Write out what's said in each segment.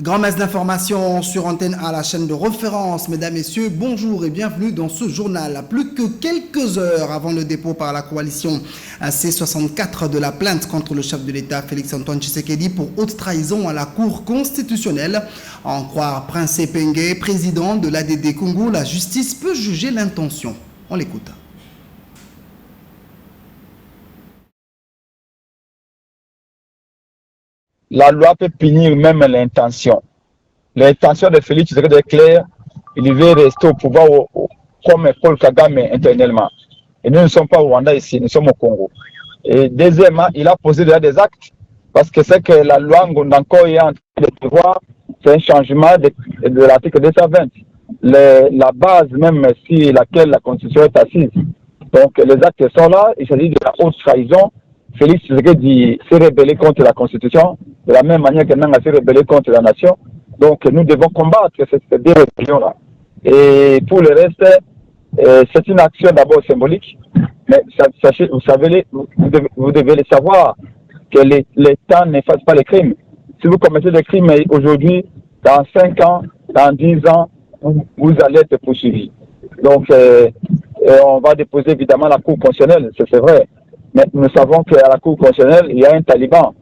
Grand messe d'information sur antenne à la chaîne de référence. Mesdames, Messieurs, bonjour et bienvenue dans ce journal. Plus que quelques heures avant le dépôt par la coalition C64 de la plainte contre le chef de l'État Félix-Antoine Tshisekedi pour haute trahison à la Cour constitutionnelle. À en croire Prince Epenge, président de l'ADD Congo, la justice peut juger l'intention. On l'écoute. La loi peut punir même l'intention. L'intention de Félix Tshisekedi est claire. Il veut rester au pouvoir comme Paul Kagame internellement. Et nous ne sommes pas au Rwanda ici, nous sommes au Congo. Et deuxièmement, il a posé déjà des actes parce que c'est que la loi Ngondanko est en train de voir, c'est un changement de l'article 220. La base même sur laquelle la Constitution est assise. Donc les actes sont là, il s'agit de la haute trahison. Félix Tshisekedi s'est rébellé contre la Constitution, de la même manière que Nanga s'est rébellé contre la nation. Donc nous devons combattre ces deux rébellions-là. Et pour le reste, c'est une action d'abord symbolique, mais sachez, vous devez le savoir, que l'État n'efface pas les crimes. Si vous commettez des crimes aujourd'hui, dans 5 ans, dans 10 ans, vous allez être poursuivi. Donc on va déposer évidemment la Cour constitutionnelle, c'est vrai. Mais nous savons qu'à la Cour constitutionnelle, il y a un taliban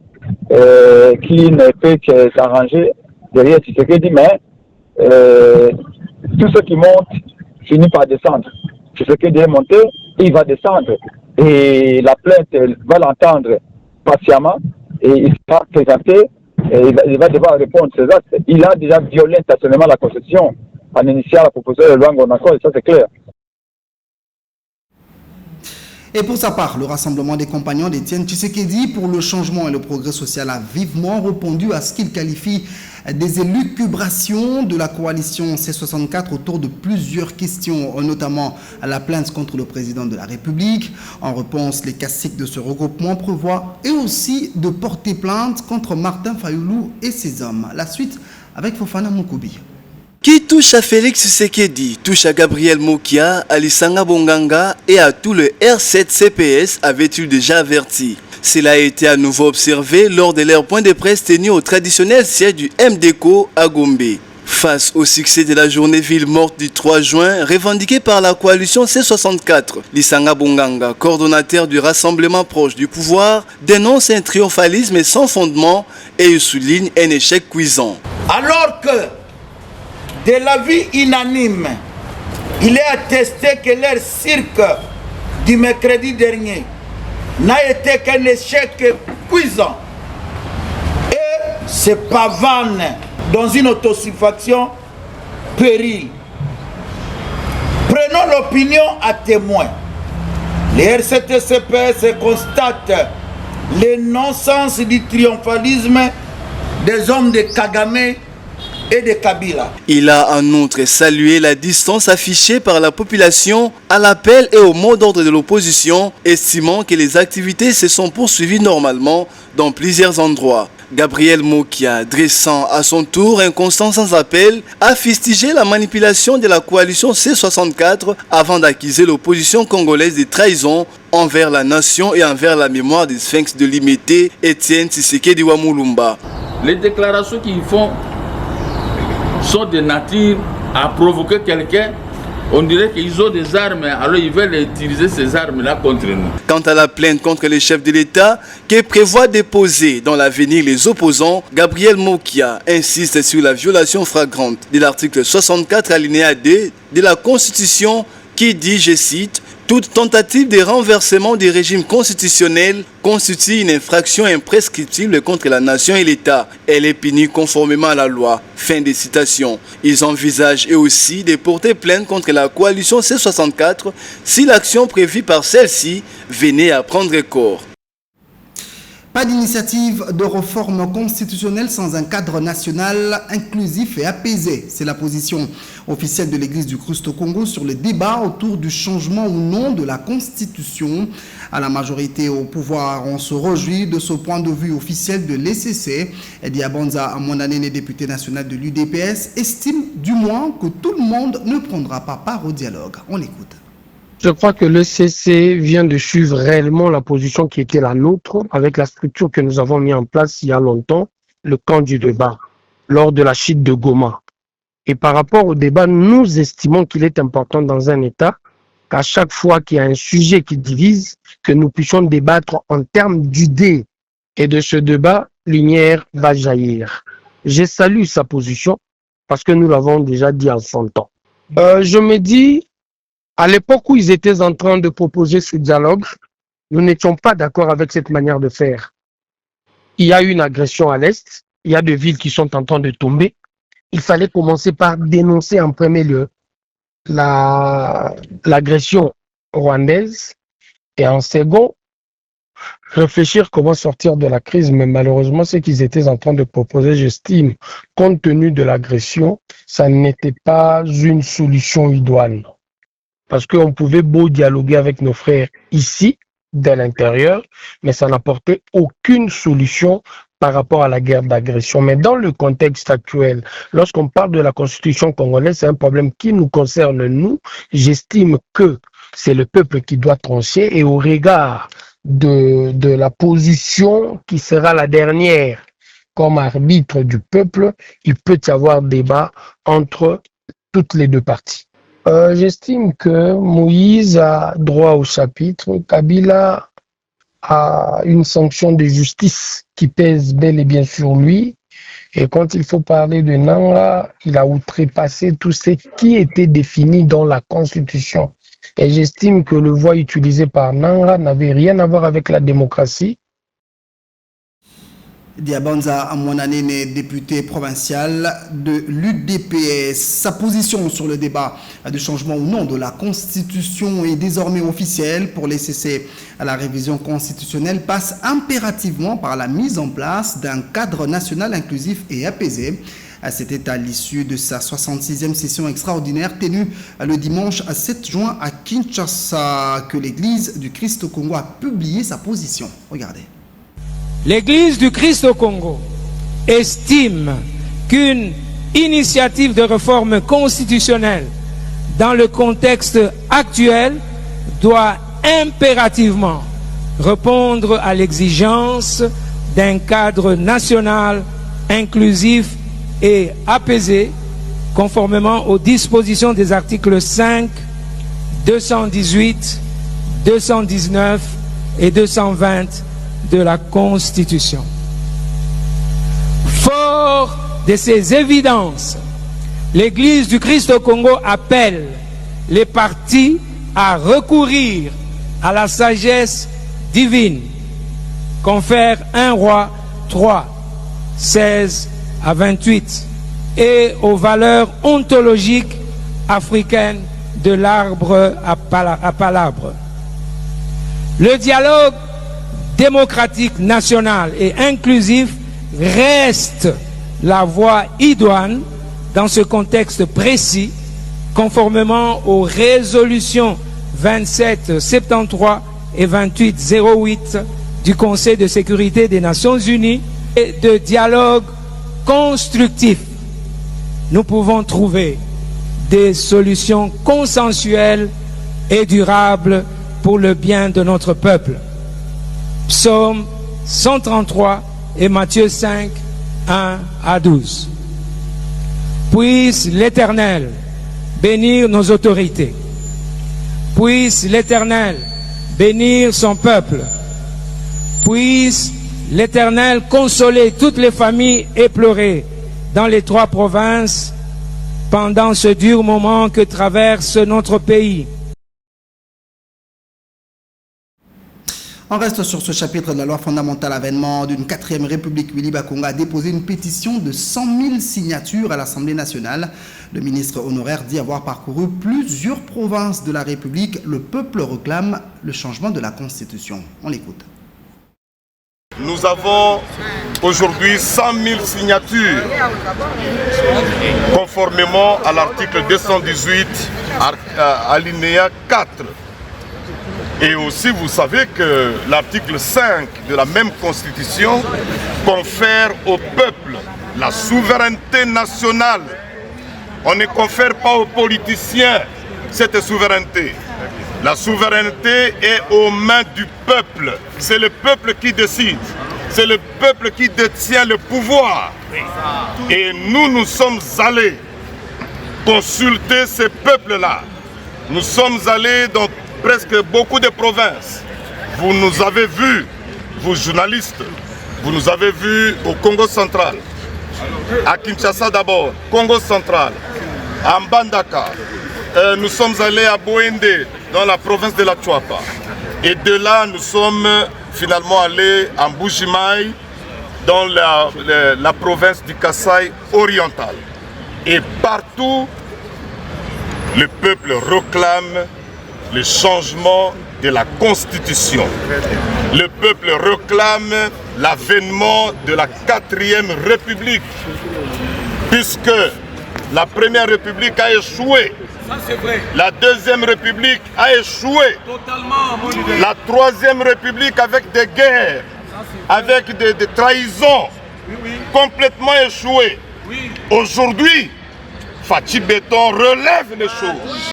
qui ne peut que s'arranger derrière Tshisekedi, mais tout ce qui monte finit par descendre. Tshisekedi est monté, il va descendre. Et la plainte va l'entendre patiemment et il sera présenté et il va devoir répondre à ses actes. Il a déjà violé intentionnellement la Constitution en initiant la proposition de loi Ngondanko, et ça c'est clair. Et pour sa part, le rassemblement des compagnons d'Étienne Tshisekedi pour le changement et le progrès social a vivement répondu à ce qu'il qualifie des élucubrations de la coalition C64 autour de plusieurs questions, notamment à la plainte contre le président de la République. En réponse, les caciques de ce regroupement prévoient et aussi de porter plainte contre Martin Fayoulou et ses hommes. La suite avec Fofana Moukoubi. Qui touche à Félix Tshisekedi, touche à Gabriel Mokia, à Lisanga Bonganga et à tout le R7-CPS, avait-il déjà averti. Cela a été à nouveau observé lors de leur point de presse tenu au traditionnel siège du MDCO à Gombe. Face au succès de la journée ville morte du 3 juin, revendiquée par la coalition C64, Lisanga Bonganga, coordonnateur du rassemblement proche du pouvoir, dénonce un triomphalisme sans fondement et il souligne un échec cuisant. Alors que de la vie unanime, il est attesté que leur cirque du mercredi dernier n'a été qu'un échec cuisant et se pavane dans une autosatisfaction périle. Prenons l'opinion à témoin. Les R7-CPS constatent le non-sens du triomphalisme des hommes de Kagame et de Kabila. Il a en outre salué la distance affichée par la population à l'appel et au mot d'ordre de l'opposition, estimant que les activités se sont poursuivies normalement dans plusieurs endroits. Gabriel Mokia, dressant à son tour un constant sans appel, a fustigé la manipulation de la coalition C64 avant d'accuser l'opposition congolaise de trahison envers la nation et envers la mémoire des sphinx de Limité, Étienne Tshisekedi Wamulumba. Les déclarations qu'ils font sont de nature à provoquer quelqu'un. On dirait qu'ils ont des armes, alors ils veulent utiliser ces armes-là contre nous. Quant à la plainte contre le chef de l'État, qui prévoit déposer dans l'avenir les opposants, Gabriel Mokia insiste sur la violation flagrante de l'article 64 alinéa 2 de la Constitution qui dit, je cite, « Toute tentative de renversement du régime constitutionnel constitue une infraction imprescriptible contre la nation et l'État. Elle est punie conformément à la loi. » Fin de citation. Ils envisagent eux aussi de porter plainte contre la coalition C64 si l'action prévue par celle-ci venait à prendre corps. Pas d'initiative de réforme constitutionnelle sans un cadre national inclusif et apaisé. C'est la position officielle de l'Église du Christ au Congo sur le débat autour du changement ou non de la Constitution. À la majorité au pouvoir, on se réjouit de ce point de vue officiel de l'ECC. Diabanza Amonanene, député national de l'UDPS, estime du moins que tout le monde ne prendra pas part au dialogue. On l'écoute. Je crois que le CC vient de suivre réellement la position qui était la nôtre avec la structure que nous avons mis en place il y a longtemps, le camp du débat, lors de la chute de Goma. Et par rapport au débat, nous estimons qu'il est important dans un État qu'à chaque fois qu'il y a un sujet qui divise, que nous puissions débattre en termes d'idées. Et de ce débat, lumière va jaillir. Je salue sa position parce que nous l'avons déjà dit en son temps. Je me dis, à l'époque où ils étaient en train de proposer ce dialogue, nous n'étions pas d'accord avec cette manière de faire. Il y a eu une agression à l'Est, il y a des villes qui sont en train de tomber. Il fallait commencer par dénoncer en premier lieu l'agression rwandaise et en second, réfléchir comment sortir de la crise. Mais malheureusement, ce qu'ils étaient en train de proposer, j'estime, compte tenu de l'agression, ça n'était pas une solution idoine. Parce qu'on pouvait beau dialoguer avec nos frères ici, de l'intérieur, mais ça n'apportait aucune solution par rapport à la guerre d'agression. Mais dans le contexte actuel, lorsqu'on parle de la constitution congolaise, c'est un problème qui nous concerne nous. J'estime que c'est le peuple qui doit trancher et au regard de la position qui sera la dernière comme arbitre du peuple, il peut y avoir débat entre toutes les deux parties. J'estime que Moïse a droit au chapitre, Kabila a une sanction de justice qui pèse bel et bien sur lui. Et quand il faut parler de Nanga, il a outrepassé tout ce qui était défini dans la Constitution. Et j'estime que le voie utilisé par Nanga n'avait rien à voir avec la démocratie. Diabanza Amonanene, député provincial de l'UDPS. Sa position sur le débat de changement ou non de la Constitution est désormais officielle. Pour les CC, la révision constitutionnelle passe impérativement par la mise en place d'un cadre national inclusif et apaisé. C'était à l'issue de sa 66e session extraordinaire tenue le dimanche 7 juin à Kinshasa que l'Église du Christ au Congo a publié sa position. Regardez. L'Église du Christ au Congo estime qu'une initiative de réforme constitutionnelle dans le contexte actuel doit impérativement répondre à l'exigence d'un cadre national inclusif et apaisé conformément aux dispositions des articles 5, 218, 219 et 220 de la Constitution. Fort de ces évidences, l'Église du Christ au Congo appelle les partis à recourir à la sagesse divine, confère 1 Roi 3, 16 à 28, et aux valeurs ontologiques africaines de l'arbre à palabre. Le dialogue démocratique national et inclusif reste la voie idoine dans ce contexte précis, conformément aux résolutions 2773 et 2808 du Conseil de sécurité des Nations Unies et de dialogue constructif. Nous pouvons trouver des solutions consensuelles et durables pour le bien de notre peuple. Psaume 133 et Matthieu 5, 1 à 12. Puisse l'Éternel bénir nos autorités. Puisse l'Éternel bénir son peuple. Puisse l'Éternel consoler toutes les familles éplorées dans les 3 provinces pendant ce dur moment que traverse notre pays. On reste sur ce chapitre de la loi fondamentale. Avènement d'une 4e République. Willy Bakonga a déposé une pétition de 100 000 signatures à l'Assemblée nationale. Le ministre honoraire dit avoir parcouru plusieurs provinces de la République. Le peuple réclame le changement de la Constitution. On l'écoute. Nous avons aujourd'hui 100 000 signatures conformément à l'article 218 alinéa 4. Et aussi vous savez que l'article 5 de la même constitution confère au peuple la souveraineté nationale. On ne confère pas aux politiciens cette souveraineté. La souveraineté est aux mains du peuple. C'est le peuple qui décide. C'est le peuple qui détient le pouvoir. Et nous sommes allés consulter ces peuples-là. Nous sommes allés dans presque beaucoup de provinces. Vous nous avez vus, vous journalistes, vous nous avez vus au Congo central, à Kinshasa d'abord, Congo central, à Mbandaka. Nous sommes allés à Boende, dans la province de la Chuapa. Et de là, nous sommes finalement allés à Mbujimaï, dans la province du Kasaï oriental. Et partout, le peuple réclame le changement de la Constitution. Le peuple réclame l'avènement de la 4e République, puisque la Première République a échoué. La 2e République a échoué. La 3e République avec des guerres, avec des trahisons, complètement échoué. Aujourd'hui, Fachi Béton relève les choses.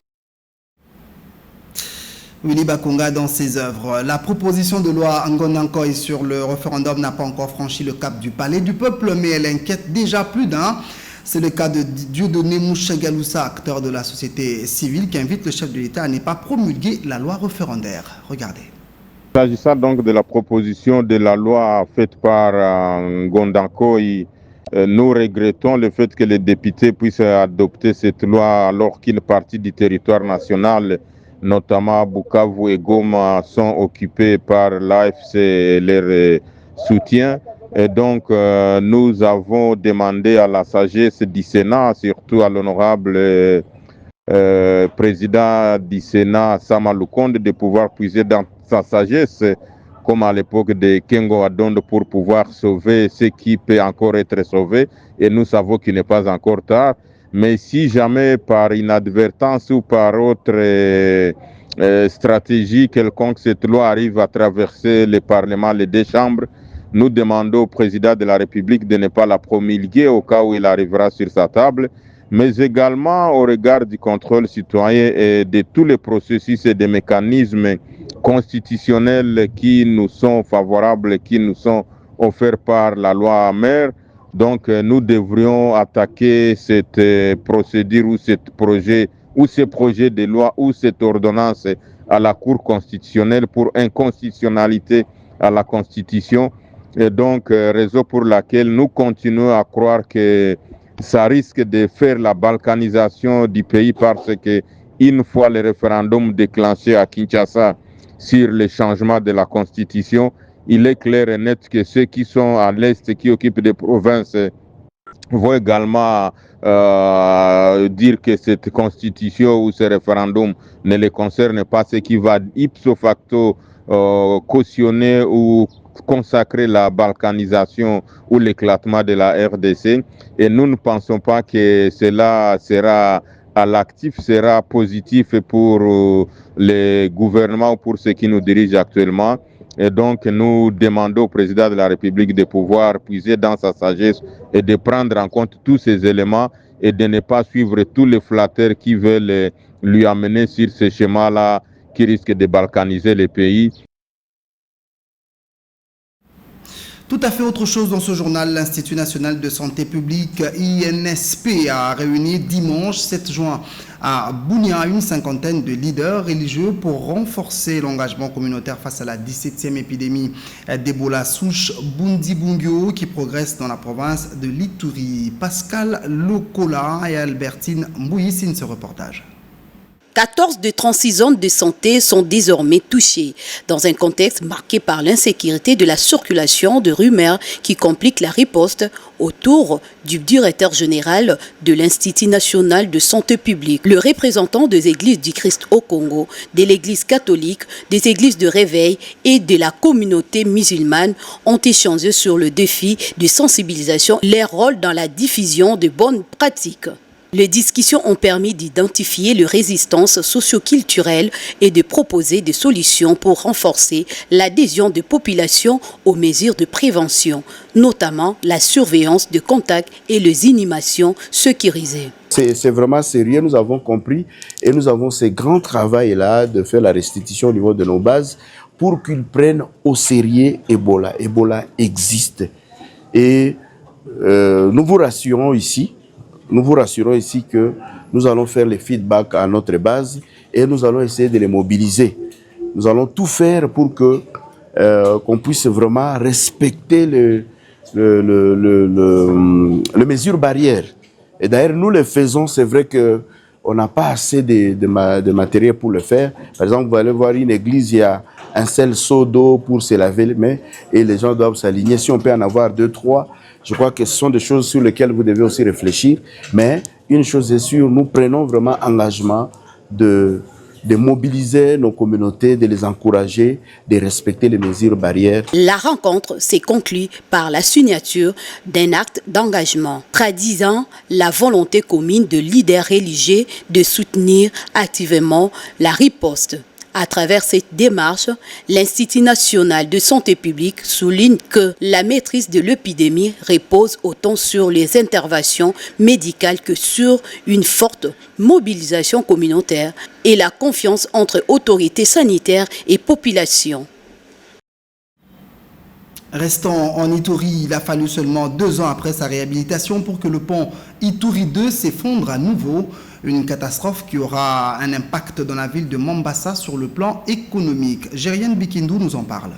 Willy Bakonga dans ses œuvres. La proposition de loi Ngondankoy sur le référendum n'a pas encore franchi le cap du palais du peuple, mais elle inquiète déjà plus d'un. C'est le cas de Dieudonné Mouchagaloussa, acteur de la société civile, qui invite le chef de l'État à ne pas promulguer la loi référendaire. Regardez. S'agissant donc de la proposition de la loi faite par Ngondankoy, nous regrettons le fait que les députés puissent adopter cette loi alors qu'une partie du territoire national, notamment Bukavu et Goma, sont occupés par l'AFC et leur soutien. Et donc, nous avons demandé à la sagesse du Sénat, surtout à l'honorable président du Sénat, Sama Lukonde, de pouvoir puiser dans sa sagesse, comme à l'époque de Kengo Adonde, pour pouvoir sauver ce qui peut encore être sauvé. Et nous savons qu'il n'est pas encore tard. Mais si jamais par inadvertance ou par autre stratégie quelconque, cette loi arrive à traverser le Parlement, les deux chambres, nous demandons au président de la République de ne pas la promulguer au cas où il arrivera sur sa table, mais également au regard du contrôle citoyen et de tous les processus et des mécanismes constitutionnels qui nous sont favorables, qui nous sont offerts par la loi mère. Donc nous devrions attaquer cette procédure ou ce projet de loi ou cette ordonnance à la Cour constitutionnelle pour inconstitutionnalité à la Constitution. Et donc, raison pour laquelle nous continuons à croire que ça risque de faire la balkanisation du pays parce que une fois le référendum déclenché à Kinshasa sur le changement de la Constitution, il est clair et net que ceux qui sont à l'Est, qui occupent des provinces, vont également dire que cette Constitution ou ce référendum ne les concerne pas, ce qui va ipso facto cautionner ou consacrer la balkanisation ou l'éclatement de la RDC. Et nous ne pensons pas que cela sera à l'actif, sera positif pour les gouvernements ou pour ceux qui nous dirigent actuellement. Et donc nous demandons au président de la République de pouvoir puiser dans sa sagesse et de prendre en compte tous ces éléments et de ne pas suivre tous les flatteurs qui veulent lui amener sur ce schéma-là qui risque de balkaniser les pays. Tout à fait autre chose dans ce journal. L'Institut national de santé publique INSP a réuni dimanche 7 juin à Bunia une cinquantaine de leaders religieux pour renforcer l'engagement communautaire face à la 17e épidémie d'Ebola souche Bundi-Bungyo qui progresse dans la province de l'Ituri. Pascal Lokola et Albertine Mbouyi signent ce reportage. 14 de 36 zones de santé sont désormais touchées, dans un contexte marqué par l'insécurité de la circulation de rumeurs qui complique la riposte autour du directeur général de l'Institut national de santé publique. Le représentant des églises du Christ au Congo, de l'église catholique, des églises de réveil et de la communauté musulmane ont échangé sur le défi de sensibilisation et leur rôle dans la diffusion de bonnes pratiques. Les discussions ont permis d'identifier les résistances socio-culturelles et de proposer des solutions pour renforcer l'adhésion des populations aux mesures de prévention, notamment la surveillance de contacts et les inhumations sécurisées. C'est vraiment sérieux, nous avons compris et nous avons ce grand travail-là de faire la restitution au niveau de nos bases pour qu'ils prennent au sérieux Ebola. Ebola existe et nous vous rassurons ici que nous allons faire les feedbacks à notre base et nous allons essayer de les mobiliser. Nous allons tout faire pour que qu'on puisse vraiment respecter les mesures barrières. Et d'ailleurs, nous les faisons, c'est vrai qu'on n'a pas assez de matériel pour le faire. Par exemple, vous allez voir une église, il y a un seul seau d'eau pour se laver les mains et les gens doivent s'aligner. Si on peut en avoir 2, 3, je crois que ce sont des choses sur lesquelles vous devez aussi réfléchir. Mais une chose est sûre, nous prenons vraiment engagement de mobiliser nos communautés, de les encourager, de respecter les mesures barrières. La rencontre s'est conclue par la signature d'un acte d'engagement, traduisant la volonté commune de leaders religieux de soutenir activement la riposte. À travers cette démarche, l'Institut national de santé publique souligne que la maîtrise de l'épidémie repose autant sur les interventions médicales que sur une forte mobilisation communautaire et la confiance entre autorités sanitaires et population. Restons en Ituri, il a fallu seulement 2 ans après sa réhabilitation pour que le pont Ituri 2 s'effondre à nouveau. Une catastrophe qui aura un impact dans la ville de Mombasa sur le plan économique. Gérienne Bikindou nous en parle.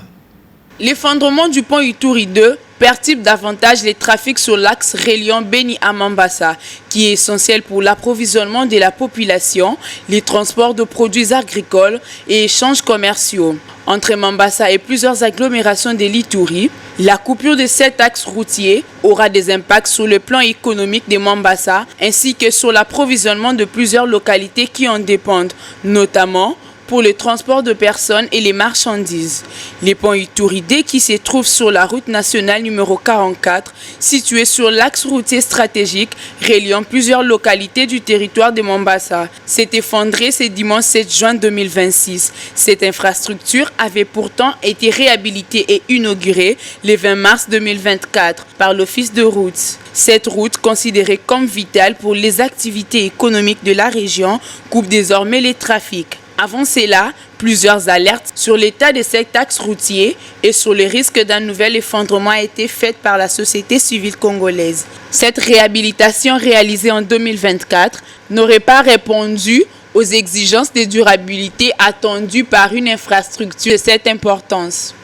L'effondrement du pont Ituri 2 perturbe davantage les trafics sur l'axe reliant Beni à Mombasa, qui est essentiel pour l'approvisionnement de la population, les transports de produits agricoles et échanges commerciaux. Entre Mombasa et plusieurs agglomérations de l'Ituri, la coupure de cet axe routier aura des impacts sur le plan économique de Mombasa ainsi que sur l'approvisionnement de plusieurs localités qui en dépendent, notamment pour le transport de personnes et les marchandises. Les ponts Ituri 2 qui se trouvent sur la route nationale numéro 44, située sur l'axe routier stratégique reliant plusieurs localités du territoire de Mombasa, s'est effondré ce dimanche 7 juin 2026. Cette infrastructure avait pourtant été réhabilitée et inaugurée le 20 mars 2024 par l'Office de routes. Cette route, considérée comme vitale pour les activités économiques de la région, coupe désormais les trafics. Avant cela, plusieurs alertes sur l'état de cet axe routier et sur le risque d'un nouvel effondrement a été faites par la société civile congolaise. Cette réhabilitation réalisée en 2024 n'aurait pas répondu aux exigences de durabilité attendues par une infrastructure de cette importance.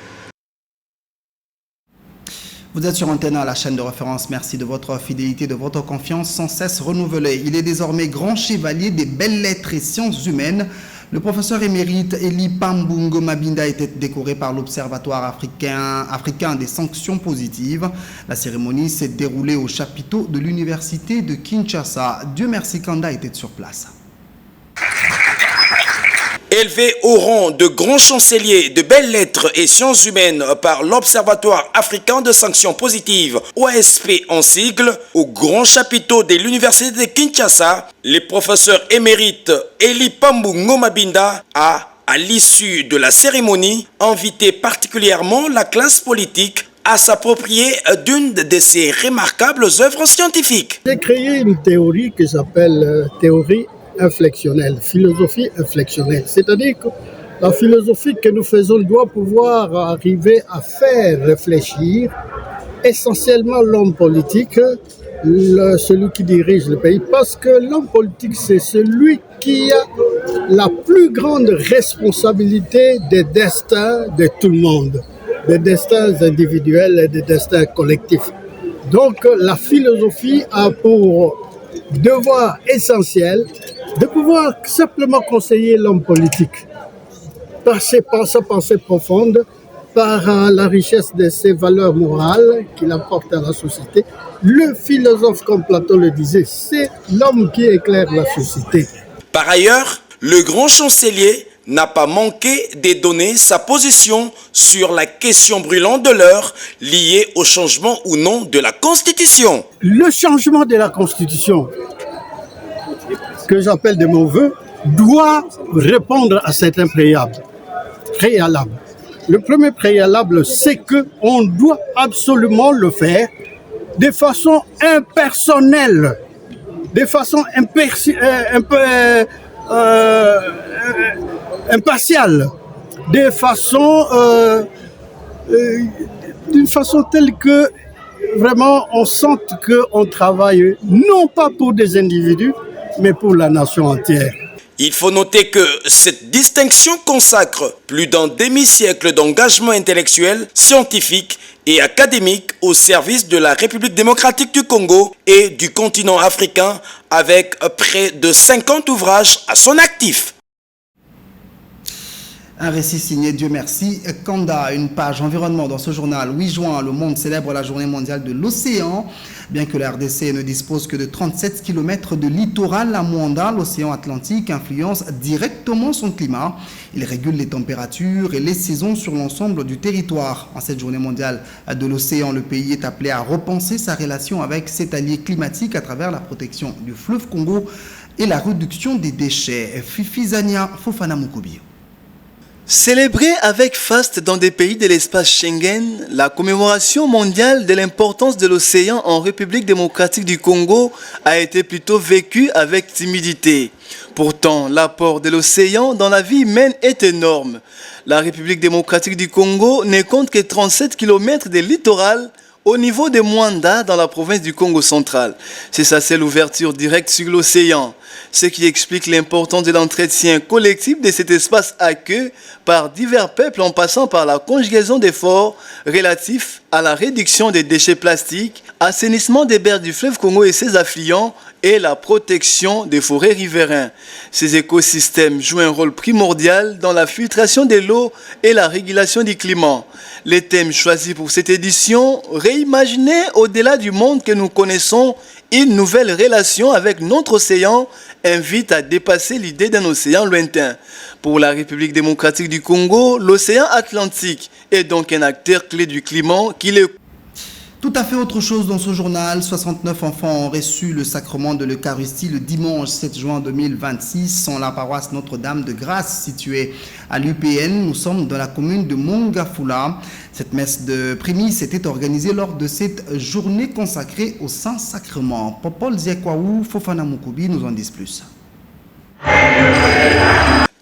Vous êtes sur Antenne, la chaîne de référence. Merci de votre fidélité, de votre confiance sans cesse renouvelée. Il est désormais grand chevalier des belles lettres et sciences humaines. Le professeur émérite Eli Pambungo Mabinda était décoré par l'Observatoire africain des sanctions positives. La cérémonie s'est déroulée au chapiteau de l'Université de Kinshasa. Dieu merci, Kanda était sur place. Élevé au rang de grand chancelier de belles lettres et sciences humaines par l'Observatoire africain de sanctions positives, OASP en sigle, au grand chapiteau de l'Université de Kinshasa, le professeur émérite Eli Pambungo Mabinda a, à l'issue de la cérémonie, invité particulièrement la classe politique à s'approprier d'une de ses remarquables œuvres scientifiques. J'ai créé une théorie qui s'appelle théorie inflexionnelle, philosophie inflexionnelle. C'est-à-dire que la philosophie que nous faisons doit pouvoir arriver à faire réfléchir essentiellement l'homme politique, celui qui dirige le pays, parce que l'homme politique, c'est celui qui a la plus grande responsabilité des destins de tout le monde, des destins individuels et des destins collectifs. Donc la philosophie a pour devoir essentiel de pouvoir simplement conseiller l'homme politique par sa pensée profonde, par la richesse de ses valeurs morales qu'il apporte à la société. Le philosophe, comme Platon le disait, c'est l'homme qui éclaire la société. Par ailleurs, le grand chancelier n'a pas manqué de donner sa position sur la question brûlante de l'heure liée au changement ou non de la Constitution. Le changement de la Constitution, que j'appelle de mon vœu, doit répondre à cet préalable. Le premier préalable, c'est qu'on doit absolument le faire de façon impersonnelle, de façon impartiale, d'une façon telle que vraiment on sente qu'on travaille non pas pour des individus, mais pour la nation entière. Il faut noter que cette distinction consacre plus d'un demi-siècle d'engagement intellectuel, scientifique et académique au service de la République démocratique du Congo et du continent africain, avec près de 50 ouvrages à son actif. Un récit signé Dieu merci Kanda, une page environnement dans ce journal. 8 juin, le monde célèbre la journée mondiale de l'océan. Bien que la RDC ne dispose que de 37 km de littoral à Mwanda, l'océan Atlantique influence directement son climat. Il régule les températures et les saisons sur l'ensemble du territoire. En cette journée mondiale de l'océan, le pays est appelé à repenser sa relation avec cet allié climatique à travers la protection du fleuve Congo et la réduction des déchets. Fifi Zania Fofana Mukubi. Célébrer avec faste dans des pays de l'espace Schengen, la commémoration mondiale de l'importance de l'océan en République démocratique du Congo a été plutôt vécue avec timidité. Pourtant, l'apport de l'océan dans la vie humaine est énorme. La République démocratique du Congo ne compte que 37 km de littoral au niveau de Mwanda dans la province du Congo central. C'est sa seule ouverture directe sur l'océan, ce qui explique l'importance de l'entretien collectif de cet espace accueilli par divers peuples en passant par la conjugaison d'efforts relatifs à la réduction des déchets plastiques, assainissement des berges du fleuve Congo et ses affluents et la protection des forêts riveraines. Ces écosystèmes jouent un rôle primordial dans la filtration de l'eau et la régulation du climat. Les thèmes choisis pour cette édition, réimaginer au-delà du monde que nous connaissons une nouvelle relation avec notre océan, invite à dépasser l'idée d'un océan lointain. Pour la République démocratique du Congo, l'océan Atlantique est donc un acteur clé du climat qui est... Tout à fait autre chose dans ce journal. 69 enfants ont reçu le sacrement de l'Eucharistie le dimanche 7 juin 2026 en la paroisse Notre-Dame de Grâce située à l'UPN. Nous sommes dans la commune de Mongafula. Cette messe de prémices était organisée lors de cette journée consacrée au Saint-Sacrement. Popol Ziekwaou, Fofana Mukubi nous en disent plus.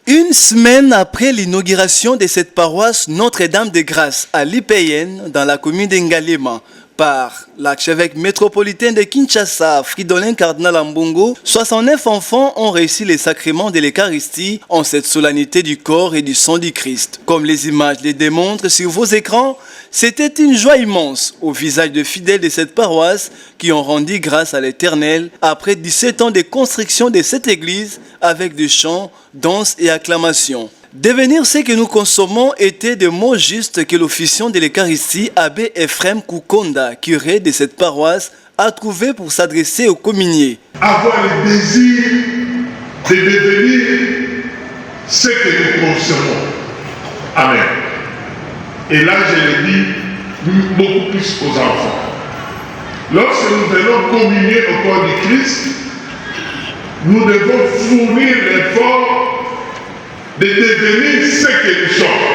Une semaine après l'inauguration de cette paroisse Notre-Dame de Grâce à l'IPN dans la commune d'Ngalema, par l'archevêque métropolitain de Kinshasa, Fridolin Cardinal Ambongo, 69 enfants ont reçu les sacrements de l'Eucharistie en cette solennité du corps et du sang du Christ. Comme les images les démontrent sur vos écrans, c'était une joie immense au visage de fidèles de cette paroisse qui ont rendu grâce à l'Éternel après 17 ans de construction de cette église avec des chants, danses et acclamations. Devenir ce que nous consommons était des mots justes que l'officiant de l'Eucharistie, abbé Ephraim Kukonda, curé de cette paroisse, a trouvé pour s'adresser aux communiés. Avoir le désir de devenir ce que nous consommons. Amen. Et là, je le dis beaucoup plus aux enfants. Lorsque nous venons communier au corps du Christ, nous devons fournir l'effort de devenir ce que nous sommes.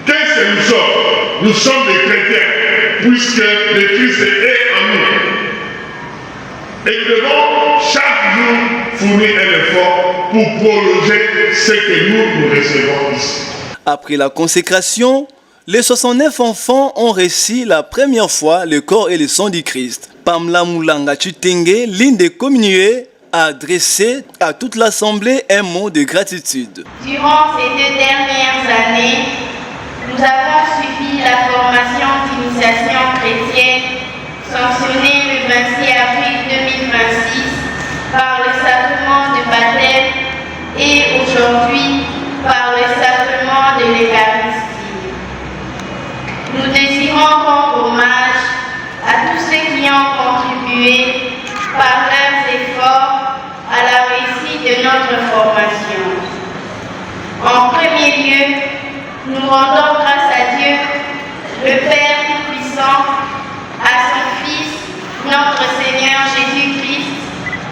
Qu'est-ce que nous sommes? Nous sommes des chrétiens, puisque le Christ est en nous. Et nous devons chaque jour fournir un effort pour prolonger ce que nous recevons ici. Après la consécration, les 69 enfants ont reçu la première fois le corps et le sang du Christ. Pamela Moulanga Chutenge, l'une des communiées, a adressé à toute l'Assemblée un mot de gratitude. Durant ces 2 dernières années, nous avons suivi la formation d'initiation chrétienne sanctionnée le 26 avril 2026 par le sacrement de baptême rendons grâce à Dieu, le Père Tout-Puissant, à son Fils, notre Seigneur Jésus-Christ,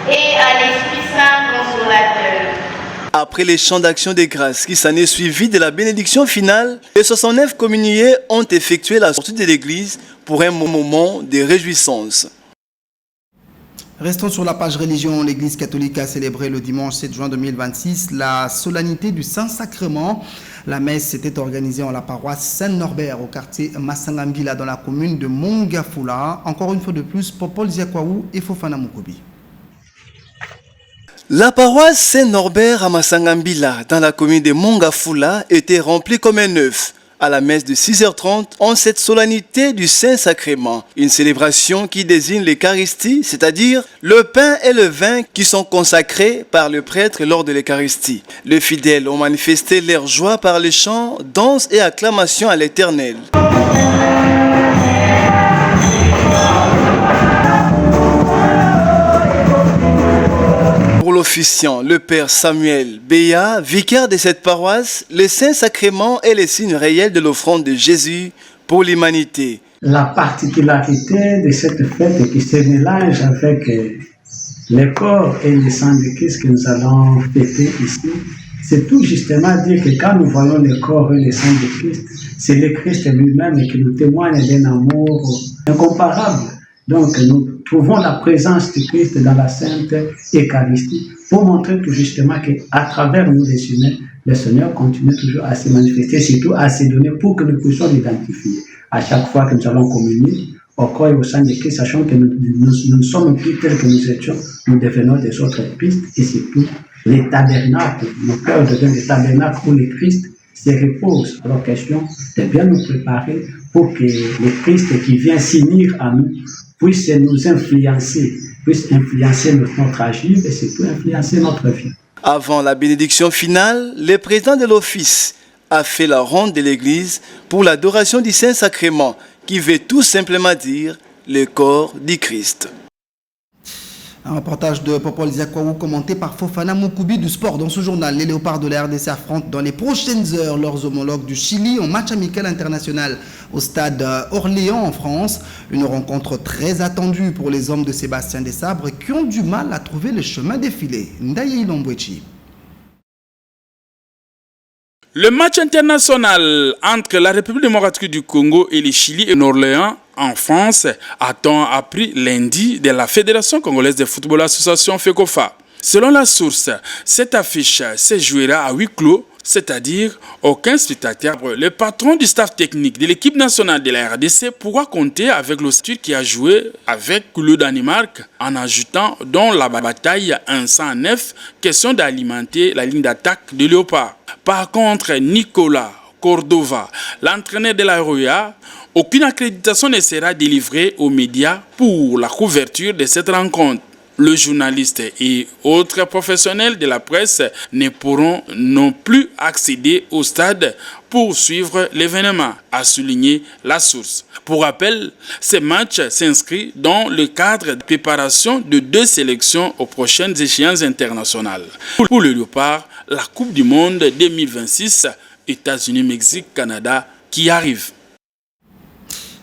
et à l'Esprit Saint Consolateur. Après les chants d'action des grâces qui s'en est suivi de la bénédiction finale, les 69 communiés ont effectué la sortie de l'église pour un moment de réjouissance. Restons sur la page religion. L'église catholique a célébré le dimanche 7 juin 2026 la solennité du Saint-Sacrement. La messe s'était organisée en la paroisse Saint-Norbert au quartier Masangambila dans la commune de Mongafula. Encore une fois de plus, Popol Ziakwaou et Fofana Mukobi. La paroisse Saint-Norbert à Masangambila dans la commune de Mongafula était remplie comme un œuf à la messe de 6h30 en cette solennité du Saint-Sacrement. Une célébration qui désigne l'Eucharistie, c'est-à-dire le pain et le vin qui sont consacrés par le prêtre lors de l'Eucharistie. Les fidèles ont manifesté leur joie par les chants, danses et acclamations à l'Éternel. Pour l'officiant, le père Samuel Béa, vicaire de cette paroisse, le Saint-Sacrement est le signe réel de l'offrande de Jésus pour l'humanité. La particularité de cette fête qui se mélange avec le corps et le sang de Christ que nous allons fêter ici, c'est tout justement dire que quand nous voyons le corps et le sang de Christ, c'est le Christ lui-même qui nous témoigne d'un amour incomparable. Donc, nous trouvons la présence du Christ dans la Sainte Eucharistie pour montrer tout justement qu'à travers nous les humains, le Seigneur continue toujours à se manifester, surtout à se donner pour que nous puissions l'identifier. À chaque fois que nous allons communier au corps et au sang de Christ, sachant que nous ne sommes plus tels que nous étions, nous devenons des autres pistes et surtout les tabernacles. Nos cœurs deviennent des tabernacles où le Christ se repose. Alors, question de bien nous préparer pour que le Christ qui vient s'unir à nous puisse nous influencer, puisse influencer notre agir et surtout influencer notre vie. Avant la bénédiction finale, le président de l'office a fait la ronde de l'église pour l'adoration du Saint-Sacrement, qui veut tout simplement dire le corps du Christ. Un reportage de Popol Ziakwaou commenté par Fofana Mukubi du sport. Dans ce journal, les léopards de la RDC affrontent dans les prochaines heures leurs homologues du Chili en match amical international au stade Orléans en France. Une rencontre très attendue pour les hommes de Sébastien Desabre qui ont du mal à trouver le chemin défilé. Ndaye Ilombwechi. Le match international entre la République démocratique du Congo et le Chili et Orléans en France a-t-on appris lundi de la Fédération congolaise de football association FECOFA. Selon la source, cette affiche se jouera à huis clos, c'est-à-dire aucun spectateur. Le patron du staff technique de l'équipe nationale de la RDC pourra compter avec le statut qui a joué avec le Danemark en ajoutant dans la bataille un 109 question d'alimenter la ligne d'attaque de Léopard. Par contre, Nicolas Cordova, l'entraîneur de la ROA, aucune accréditation ne sera délivrée aux médias pour la couverture de cette rencontre. Le journaliste et autres professionnels de la presse ne pourront non plus accéder au stade pour suivre l'événement, a souligné la source. Pour rappel, ce match s'inscrit dans le cadre de préparation de 2 sélections aux prochaines échéances internationales. Pour le Léopard, la Coupe du Monde 2026, États-Unis, Mexique, Canada, qui arrive.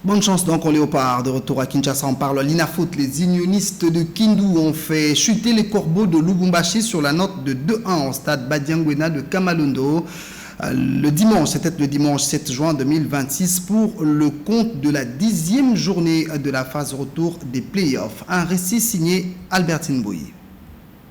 Bonne chance donc au Léopard. De retour à Kinshasa, on parle l'INAFOOT. Les unionistes de Kindu ont fait chuter les corbeaux de Lubumbashi sur la note de 2-1 au stade Badiangwena de Kamalondo. Le dimanche, c'était le dimanche 7 juin 2026 pour le compte de la 10e journée de la phase retour des playoffs. Un récit signé Albertine Bouy.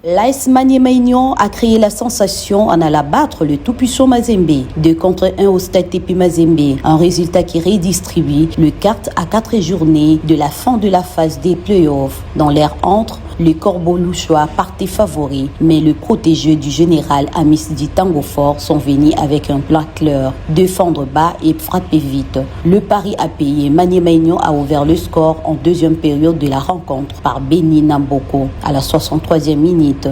L'AS Maniema Union a créé la sensation en allant battre le tout-puissant Mazembe 2-1 au stade Tepi Mazembe, un résultat qui redistribue le quart à 4 journées de la fin de la phase des playoffs. Dans l'air entre, les Corbeaux louchois partaient favoris, mais le protégé du général Amisdi Tango Fort sont venus avec un plan clair, défendre bas et frapper vite. Le pari a payé. Maniema Union a ouvert le score en deuxième période de la rencontre par Beni Namboko à la 63e minute.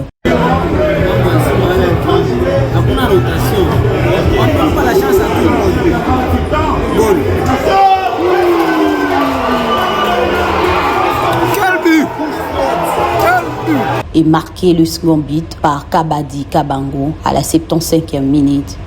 Et marqué le second but par Kabadi Kabango à la 75e minute.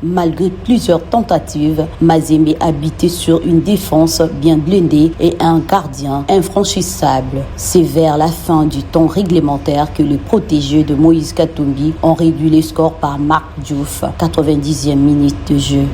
Malgré plusieurs tentatives, Mazembe habitait sur une défense bien blindée et un gardien infranchissable. C'est vers la fin du temps réglementaire que les protégés de Moïse Katumbi ont réduit les scores par Marc Diouf, 90e minute de jeu.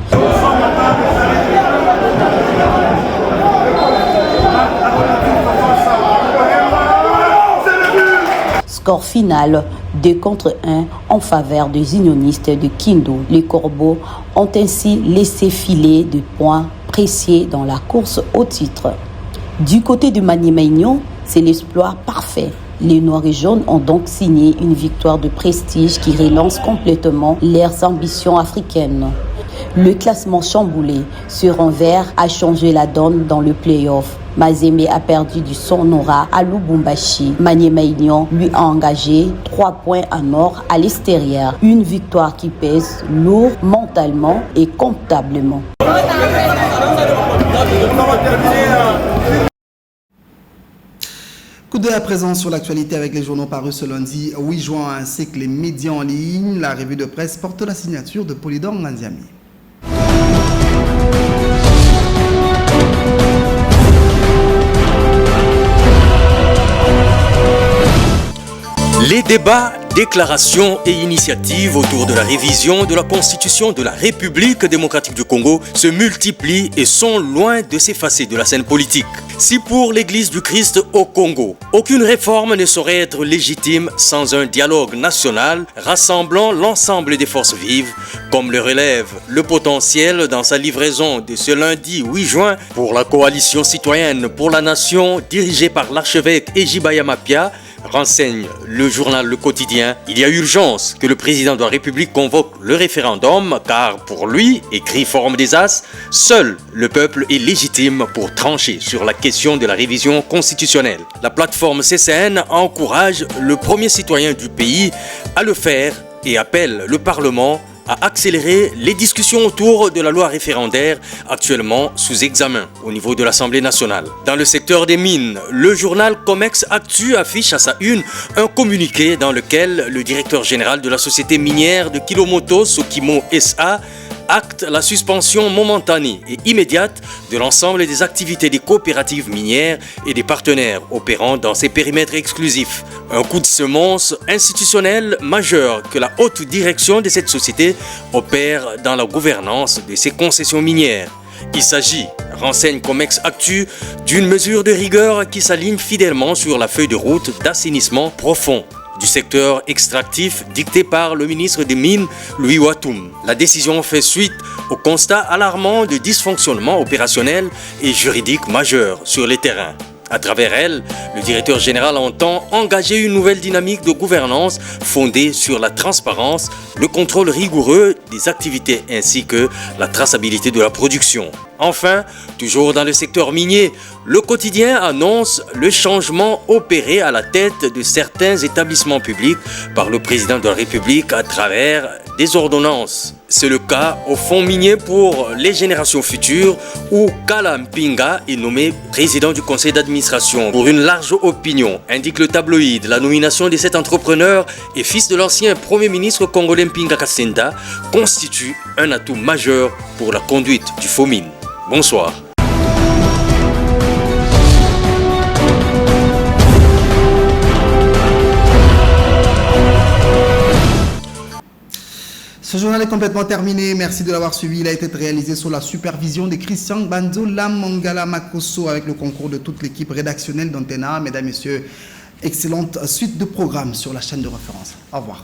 Score final 2-1 en faveur des unionistes de Kindu. Les Corbeaux ont ainsi laissé filer des points précieux dans la course au titre. Du côté de Maniema Union, c'est l'exploit parfait. Les Noirs et Jaunes ont donc signé une victoire de prestige qui relance complètement leurs ambitions africaines. Le classement chamboulé sur envers a changé la donne dans le play-off. Mazembe a perdu du son aura à Lubumbashi. Maniema Union lui a engagé 3 points en or à l'extérieur. Une victoire qui pèse lourd mentalement et comptablement. Coup d'œil à présent sur l'actualité avec les journaux parus ce lundi 8 juin ainsi que les médias en ligne. La revue de presse porte la signature de Polydor Ngandiami. Les débats, déclarations et initiatives autour de la révision de la Constitution de la République démocratique du Congo se multiplient et sont loin de s'effacer de la scène politique. Si pour l'Église du Christ au Congo, aucune réforme ne saurait être légitime sans un dialogue national rassemblant l'ensemble des forces vives, comme le relève le potentiel dans sa livraison de ce lundi 8 juin pour la coalition citoyenne pour la nation dirigée par l'archevêque Ejibaya Mapia, renseigne le journal Le Quotidien, il y a urgence que le président de la République convoque le référendum car pour lui, écrit Forum des As, seul le peuple est légitime pour trancher sur la question de la révision constitutionnelle. La plateforme CCN encourage le premier citoyen du pays à le faire et appelle le Parlement à accélérer les discussions autour de la loi référendaire actuellement sous examen au niveau de l'Assemblée nationale. Dans le secteur des mines, le journal Comex Actu affiche à sa une un communiqué dans lequel le directeur général de la société minière de Kilomoto, Sokimo SA, acte la suspension momentanée et immédiate de l'ensemble des activités des coopératives minières et des partenaires opérant dans ces périmètres exclusifs. Un coup de semonce institutionnel majeur que la haute direction de cette société opère dans la gouvernance de ces concessions minières. Il s'agit, renseigne Comex Actu, d'une mesure de rigueur qui s'aligne fidèlement sur la feuille de route d'assainissement profond du secteur extractif dicté par le ministre des Mines, Louis Watoum. La décision fait suite au constat alarmant de dysfonctionnement opérationnel et juridique majeur sur les terrains. À travers elle, le directeur général entend engager une nouvelle dynamique de gouvernance fondée sur la transparence, le contrôle rigoureux des activités ainsi que la traçabilité de la production. Enfin, toujours dans le secteur minier, le quotidien annonce le changement opéré à la tête de certains établissements publics par le président de la République à travers des ordonnances. C'est le cas au fonds minier pour les générations futures où Kala Mpinga est nommé président du conseil d'administration. Pour une large opinion, indique le tabloïd, la nomination de cet entrepreneur et fils de l'ancien premier ministre congolais Mpinga Kasenda constitue un atout majeur pour la conduite du fonds mine. Bonsoir. Ce journal est complètement terminé. Merci de l'avoir suivi. Il a été réalisé sous la supervision de Christian Banzola Mangala Makoso avec le concours de toute l'équipe rédactionnelle d'Antena. Mesdames, Messieurs, excellente suite de programmes sur la chaîne de référence. Au revoir.